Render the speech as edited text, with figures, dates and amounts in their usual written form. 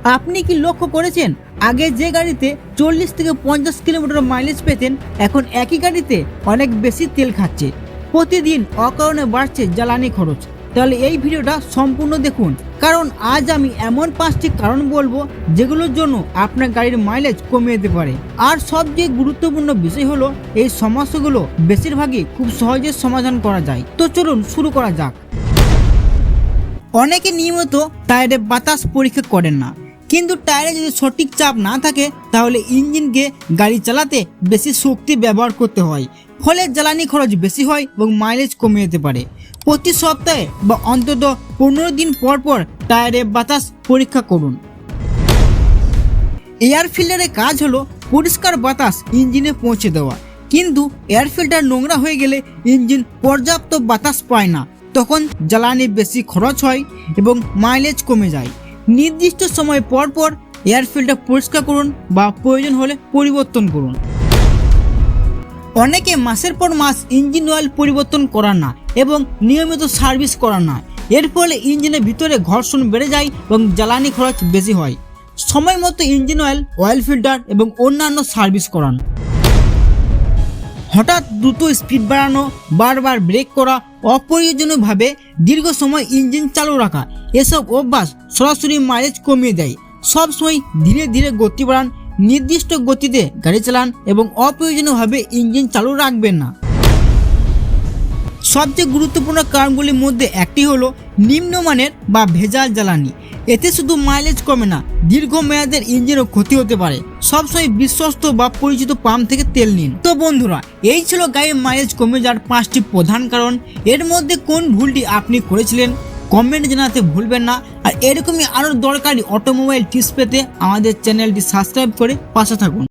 আপনি কি লক্ষ্য করেছেন আগে যে গাড়িতে 40 থেকে 50 কিলোমিটার মাইলেজ পেতেন এখন একই গাড়িতে অনেক বেশি তেল খাচ্ছে। প্রতিদিন অকারণে বাড়ছে জ্বালানি খরচ। তাহলে এই ভিডিওটা সম্পূর্ণ দেখুন, কারণ আজ আমি এমন 5টি কারণ বলবো যেগুলোর জন্য আপনার গাড়ির মাইলেজ কমিয়ে দিতে পারে। আর সবচেয়ে গুরুত্বপূর্ণ বিষয় হলো এই সমস্যাগুলো বেশিরভাগই খুব সহজে সমাধান করা যায়। তো চলুন শুরু করা যাক। অনেকে নিয়মিত টায়ারে বাতাস পরীক্ষা করেন না, কিন্তু টায়ারে যদি সঠিক চাপ না থাকে তাহলে ইঞ্জিনকে গাড়ি চালাতে বেশি শক্তি ব্যবহার করতে হয়, ফলে জ্বালানি খরচ বেশি হয় এবং মাইলেজ কমে যেতে পারে। প্রতি সপ্তাহে বা অন্তত 15 দিন পর পর টায়ারে বাতাস পরীক্ষা করুন। এয়ার ফিল্টারের কাজ হলো পরিষ্কার বাতাস ইঞ্জিনে পৌঁছে দেওয়া, কিন্তু এয়ার ফিল্টার নোংরা হয়ে গেলে ইঞ্জিন পর্যাপ্ত বাতাস পায় না, তখন জ্বালানি বেশি খরচ হয় এবং মাইলেজ কমে যায়। নির্দিষ্ট সময় পর পর এয়ার ফিল্টার পরিষ্কার করুন বা প্রয়োজন হলে পরিবর্তন করুন। অনেকে মাসের পর মাস ইঞ্জিন অয়েল পরিবর্তন করান না এবং নিয়মিত সার্ভিস করান না, এর ফলে ইঞ্জিনের ভিতরে ঘর্ষণ বেড়ে যায় এবং জ্বালানি খরচ বেশি হয়। সময় মতো ইঞ্জিন অয়েল ফিল্টার এবং অন্যান্য সার্ভিস করান। হঠাৎ দ্রুত স্পিড বাড়ানো, বারবার ব্রেক করা, অপ্রয়োজনীয়ভাবে দীর্ঘ সময় ইঞ্জিন চালু রাখা, এসব অভ্যাস সরাসরি মাইলেজ কমিয়ে দেয়। সবসময় ধীরে ধীরে গতি বাড়ান, নির্দিষ্ট গতিতে গাড়ি চালান এবং অপ্রয়োজনীয়ভাবে ইঞ্জিন চালু রাখবেন না। সবচেয়ে গুরুত্বপূর্ণ কারণগুলির মধ্যে একটি হলো নিম্নমানের বা ভেজাল জ্বালানি। এতে শুধু মাইলেজ কমে না, দীর্ঘমেয়াদের ইঞ্জিনও ক্ষতি হতে পারে। সবসময় বিশ্বস্ত বা পরিচিত পাম্প থেকে তেল নিন। তো বন্ধুরা, এই ছিল গাড়ির মাইলেজ কমে যাওয়ার 5টি প্রধান কারণ। এর মধ্যে কোন ভুলটি আপনি করেছিলেন কমেন্ট জানাতে ভুলবেন না। আর এরকমই আরও দরকারি অটোমোবাইল টিপস পেতে আমাদের চ্যানেলটি সাবস্ক্রাইব করে পাশে থাকুন।